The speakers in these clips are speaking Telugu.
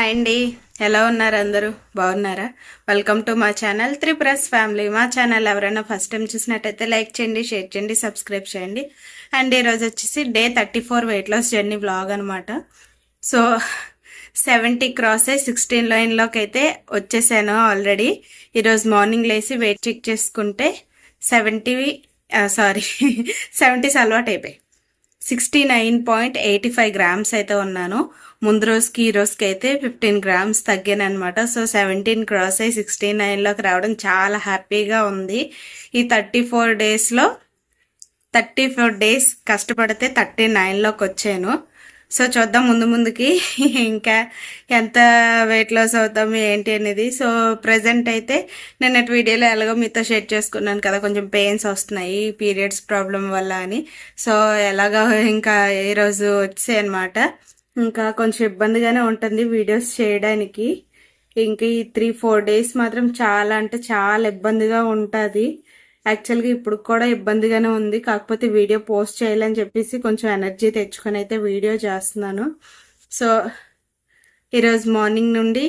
హాయ్ అండి, ఎలా ఉన్నారు? అందరూ బాగున్నారా? వెల్కమ్ టు మా ఛానల్ త్రిపురస్ ఫ్యామిలీ. మా ఛానల్ ఎవరైనా ఫస్ట్ టైం చూసినట్టయితే లైక్ చేయండి, షేర్ చేయండి, సబ్స్క్రైబ్ చేయండి. అండ్ ఈరోజు వచ్చేసి day 34 weight loss journey vlog అనమాట. సో 70 క్రాస్ అయ్యి 16 లైన్లోకి అయితే వచ్చేసాను ఆల్రెడీ. ఈరోజు మార్నింగ్ లేసి వెయిట్ చెక్ చేసుకుంటే 70 అలవాటు అయిపోయి 69.85 గ్రామ్స్ అయితే ఉన్నాను. ముందు రోజుకి ఈ రోజుకి అయితే 15 గ్రామ్స్ తగ్గాను అనమాట. సో 17 క్రాస్ అయ్యి 69లోకి రావడం చాలా హ్యాపీగా ఉంది. ఈ 34 డేస్ కష్టపడితే 39లోకి వచ్చాను. సో చూద్దాం ముందుకి ఇంకా ఎంత వెయిట్ లాస్ అవుతాము ఏంటి అనేది. సో ప్రజెంట్ అయితే నిన్నటి వీడియోలో ఎలాగో మీతో షేర్ చేసుకున్నాను కదా, కొంచెం పెయిన్స్ వస్తున్నాయి పీరియడ్స్ ప్రాబ్లం వల్ల అని. సో ఎలాగో ఇంకా ఈరోజు వచ్చాయి అనమాట. ఇంకా కొంచెం ఇబ్బందిగానే ఉంటుంది వీడియోస్ చేయడానికి. ఇంకా ఈ 3-4 డేస్ మాత్రం చాలా అంటే చాలా ఇబ్బందిగా ఉంటుంది. యాక్చువల్గా ఇప్పుడు కూడా ఇబ్బందిగానే ఉంది, కాకపోతే వీడియో పోస్ట్ చేయాలని చెప్పేసి కొంచెం ఎనర్జీ తెచ్చుకొని అయితే వీడియో చేస్తున్నాను. సో ఈరోజు మార్నింగ్ నుండి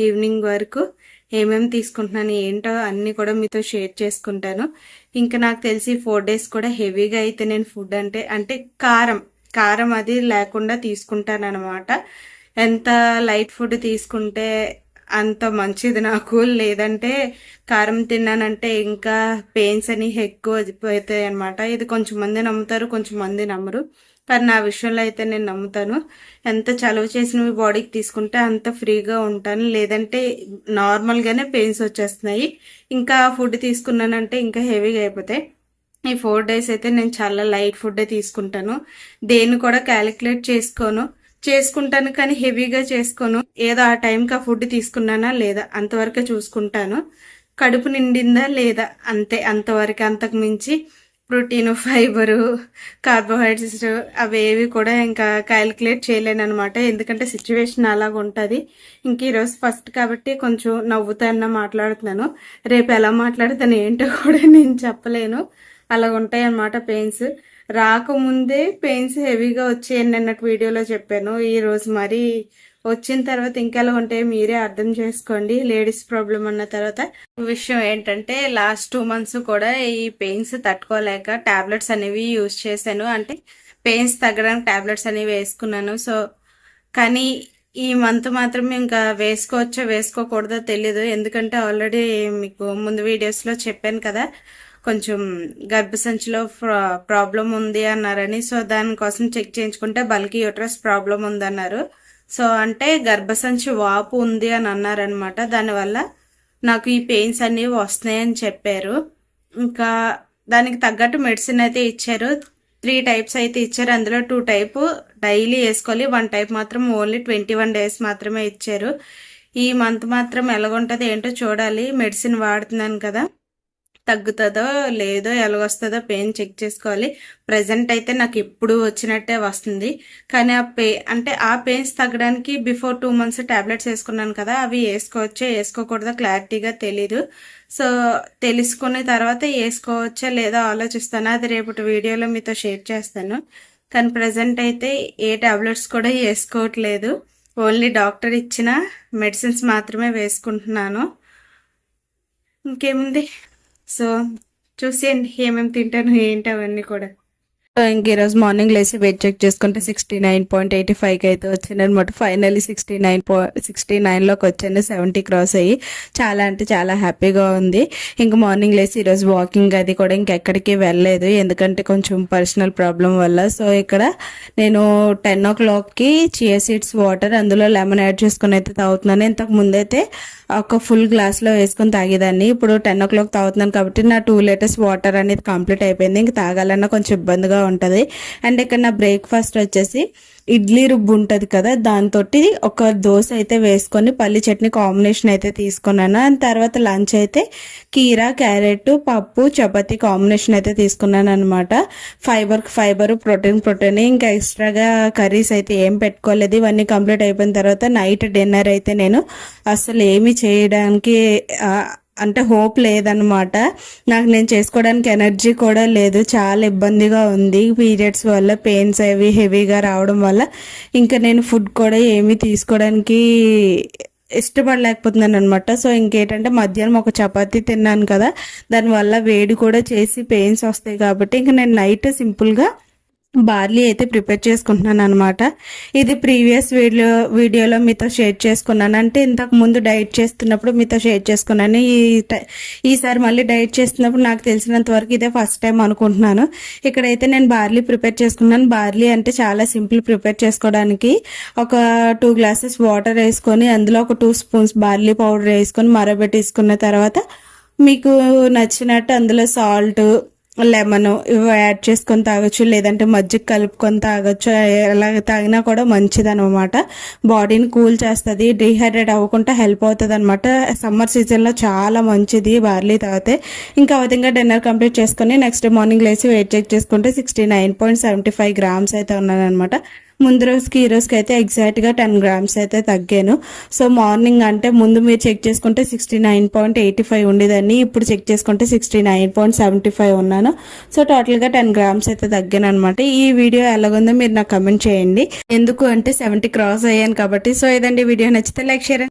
ఈవినింగ్ వరకు ఏమేమి తీసుకుంటున్నాను ఏంటో అన్నీ కూడా మీతో షేర్ చేసుకుంటాను. ఇంకా నాకు తెలిసి 4 డేస్ కూడా హెవీగా అయితే నేను ఫుడ్ అంటే కారం అది లేకుండా తీసుకుంటాను అనమాట. ఎంత లైట్ ఫుడ్ తీసుకుంటే అంత మంచిది నాకు. లేదంటే కారం తిన్నానంటే ఇంకా పెయిన్స్ అని ఎక్కువ అవుతాయి అనమాట. ఇది కొంచెం మంది నమ్ముతారు, కొంచెం మంది నమ్మరు. కానీ నా విషయంలో అయితే నేను నమ్ముతాను. ఎంత చలువ చేసినవి బాడీకి తీసుకుంటే అంత ఫ్రీగా ఉంటాను. లేదంటే నార్మల్గానే పెయిన్స్ వచ్చేస్తున్నాయి. ఇంకా ఫుడ్ తీసుకున్నానంటే ఇంకా హెవీగా అయిపోతాయి. ఈ 4 డేస్ అయితే నేను చాలా లైట్ ఫుడ్డే తీసుకుంటాను. దేన్ని కూడా క్యాలిక్యులేట్ చేసుకుంటాను కానీ హెవీగా చేసుకోను. ఏదో ఆ టైంకి ఆ ఫుడ్ తీసుకున్నానా లేదా అంతవరకే చూసుకుంటాను. కడుపు నిండిందా లేదా అంతే, అంతవరకు. అంతకు మించి ప్రోటీన్, ఫైబరు, కార్బోహైడ్రేట్స్ అవేవి కూడా ఇంకా క్యాలిక్యులేట్ చేయలేను అనమాట. ఎందుకంటే సిచ్యువేషన్ అలాగ ఉంటుంది. ఇంక ఈరోజు ఫస్ట్ కాబట్టి కొంచెం నవ్వుతానన్నా మాట్లాడుతున్నాను. రేపు ఎలా మాట్లాడుతాను ఏంటో కూడా నేను చెప్పలేను. అలాగ ఉంటాయి అన్నమాట పెయిన్స్. రాకముందే పెయిన్స్ హెవీగా వచ్చాయని నిన్నటి వీడియోలో చెప్పాను. ఈరోజు మరి వచ్చిన తర్వాత ఇంకెలా ఉంటాయో మీరే అర్థం చేసుకోండి. లేడీస్ ప్రాబ్లం అన్న తర్వాత విషయం ఏంటంటే లాస్ట్ 2 months కూడా ఈ పెయిన్స్ తట్టుకోలేక టాబ్లెట్స్ అనేవి యూజ్ చేశాను. అంటే పెయిన్స్ తగ్గడానికి టాబ్లెట్స్ అనేవి వేసుకున్నాను. సో కానీ ఈ మంత్ మాత్రం ఇంకా వేసుకోవచ్చో వేసుకోకూడదో తెలీదు. ఎందుకంటే ఆల్రెడీ మీకు ముందు వీడియోస్లో చెప్పాను కదా, కొంచెం గర్భసంచిలో ప్రాబ్లం ఉంది అన్నారని. సో దానికోసం చెక్ చేయించుకుంటే బల్కీ యూట్రస్ ప్రాబ్లం ఉందన్నారు. సో అంటే గర్భసంచి వాపు ఉంది అని అన్నారనమాట. దానివల్ల నాకు ఈ పెయిన్స్ అనేవి వస్తున్నాయని చెప్పారు. ఇంకా దానికి తగ్గట్టు మెడిసిన్ అయితే ఇచ్చారు. 3 types అయితే ఇచ్చారు. అందులో 2 type డైలీ వేసుకోవాలి, 1 type మాత్రం ఓన్లీ 21 days మాత్రమే ఇచ్చారు. ఈ మంత్ మాత్రం ఎలాగుంటుందో ఏంటో చూడాలి. మెడిసిన్ వాడుతున్నాను కదా, తగ్గుతుందో లేదో ఎలాగొస్తుందో పెయిన్ చెక్ చేసుకోవాలి. ప్రజెంట్ అయితే నాకు ఎప్పుడు వచ్చినట్టే వస్తుంది. కానీ ఆ పెయిన్స్ తగ్గడానికి బిఫోర్ 2 months టాబ్లెట్స్ వేసుకున్నాను కదా, అవి వేసుకోవచ్చో వేసుకోకూడదో క్లారిటీగా తెలీదు. సో తెలుసుకున్న తర్వాత వేసుకోవచ్చో లేదో ఆలోచిస్తాను. అది రేపటి వీడియోలో మీతో షేర్ చేస్తాను. కానీ ప్రజెంట్ అయితే ఏ టాబ్లెట్స్ కూడా వేసుకోవట్లేదు. ఓన్లీ డాక్టర్ ఇచ్చిన మెడిసిన్స్ మాత్రమే వేసుకుంటున్నాను. ఇంకేముంది, సో చూసేయండి ఏమేమి తింటాను ఏంటి అవన్నీ కూడా. ఇంక ఈరోజు మార్నింగ్ లేసి వెయిట్ చెక్ చేసుకుంటే 69.85కి అయితే వచ్చింది అనమాట. ఫైనల్లీ 69లోకి వచ్చాను. 70 క్రాస్ అయ్యి చాలా అంటే చాలా హ్యాపీగా ఉంది. ఇంక మార్నింగ్ లేసి ఈరోజు వాకింగ్ అది కూడా ఇంకెక్కడికి వెళ్ళలేదు, ఎందుకంటే కొంచెం పర్సనల్ ప్రాబ్లం వల్ల. సో ఇక్కడ నేను 10 o'clockకి చియా సీడ్స్ వాటర్, అందులో లెమన్ యాడ్ చేసుకుని అయితే తాగుతున్నాను. ఇంతకు ముందైతే ఒక ఫుల్ గ్లాస్లో వేసుకొని తాగేదాన్ని. ఇప్పుడు 10 o'clock తాగుతున్నాను కాబట్టి నా 2 liters వాటర్ అనేది కంప్లీట్ అయిపోయింది. ఇంక తాగాలన్నా కొంచెం ఇబ్బందిగా ఉంటుంది. అండ్ ఇక్కడ నా బ్రేక్ఫాస్ట్ వచ్చేసి ఇడ్లీ రుబ్బు ఉంటుంది కదా, దాంతో ఒక దోశ అయితే వేసుకొని పల్లి చట్నీ కాంబినేషన్ అయితే తీసుకున్నాను. అండ్ తర్వాత లంచ్ అయితే కీరా, క్యారెట్, పప్పు, చపాతీ కాంబినేషన్ అయితే తీసుకున్నాను అనమాట. Fibre, protein. ఇంకా ఎక్స్ట్రాగా కర్రీస్ అయితే ఏం పెట్టుకోలేదు. ఇవన్నీ కంప్లీట్ అయిపోయిన తర్వాత నైట్ డిన్నర్ అయితే నేను అసలు ఏమి చేయడానికి అంటే హోప్ లేదనమాట. నాకు నేను చేసుకోవడానికి ఎనర్జీ కూడా లేదు, చాలా ఇబ్బందిగా ఉంది పీరియడ్స్ వల్ల, పెయిన్స్ అవి హెవీగా రావడం వల్ల. ఇంకా నేను ఫుడ్ కూడా ఏమీ తీసుకోవడానికి ఇష్టపడలేకపోతున్నాను అనమాట. సో ఇంకేంటంటే మధ్యాహ్నం ఒక చపాతీ తిన్నాను కదా, దానివల్ల వేడి కూడా చేసి పెయిన్స్ వస్తాయి కాబట్టి ఇంకా నేను నైట్ సింపుల్గా బార్లీ అయితే ప్రిపేర్ చేసుకుంటున్నాను అనమాట. ఇది ప్రీవియస్ వీడియోలో మీతో షేర్ చేసుకున్నాను, అంటే ఇంతకు ముందు డైట్ చేస్తున్నప్పుడు మీతో షేర్ చేసుకున్నాను. ఈసారి మళ్ళీ డైట్ చేస్తున్నప్పుడు నాకు తెలిసినంత వరకు ఇదే ఫస్ట్ టైం అనుకుంటున్నాను. ఇక్కడైతే నేను బార్లీ ప్రిపేర్ చేసుకున్నాను. బార్లీ అంటే చాలా సింపుల్ ప్రిపేర్ చేసుకోవడానికి. ఒక 2 గ్లాసెస్ వాటర్ వేసుకొని అందులో ఒక 2 స్పూన్స్ బార్లీ పౌడర్ వేసుకొని మరబెట్టేసుకున్న తర్వాత మీకు నచ్చినట్టు అందులో సాల్ట్, లెమన్ ఇవి యాడ్ చేసుకొని తాగొచ్చు, లేదంటే మజ్జిగ కలుపుకొని తాగొచ్చు. ఎలాగ తాగినా కూడా మంచిది అనమాట. బాడీని కూల్ చేస్తుంది, డీహైడ్రేట్ అవ్వకుండా హెల్ప్ అవుతుంది అనమాట. సమ్మర్ సీజన్లో చాలా మంచిది బార్లీ తాగితే. ఇంకా అవతిగా డిన్నర్ కంప్లీట్ చేసుకొని నెక్స్ట్ డే మార్నింగ్ లేచి వెయిట్ చెక్ చేసుకుంటే 69.75 గ్రామ్స్ అయితే ఉన్నాను అనమాట. ముందు రోజుకి ఈ రోజుకి అయితే ఎగ్జాక్ట్గా 10 గ్రామ్స్ అయితే తగ్గాను. సో మార్నింగ్ అంటే ముందు మీరు చెక్ చేసుకుంటే 69.85 ఉండేదాన్ని, ఇప్పుడు చెక్ చేసుకుంటే 69.75 ఉన్నాను. సో టోటల్గా 10 గ్రామ్స్ అయితే తగ్గాను అనమాట. ఈ వీడియో ఎలాగుందో మీరు నాకు కమెంట్ చేయండి, ఎందుకు అంటే 70 క్రాస్ అయ్యాను కాబట్టి. సో ఇదండి వీడియో, నచ్చితే లైక్ షేర్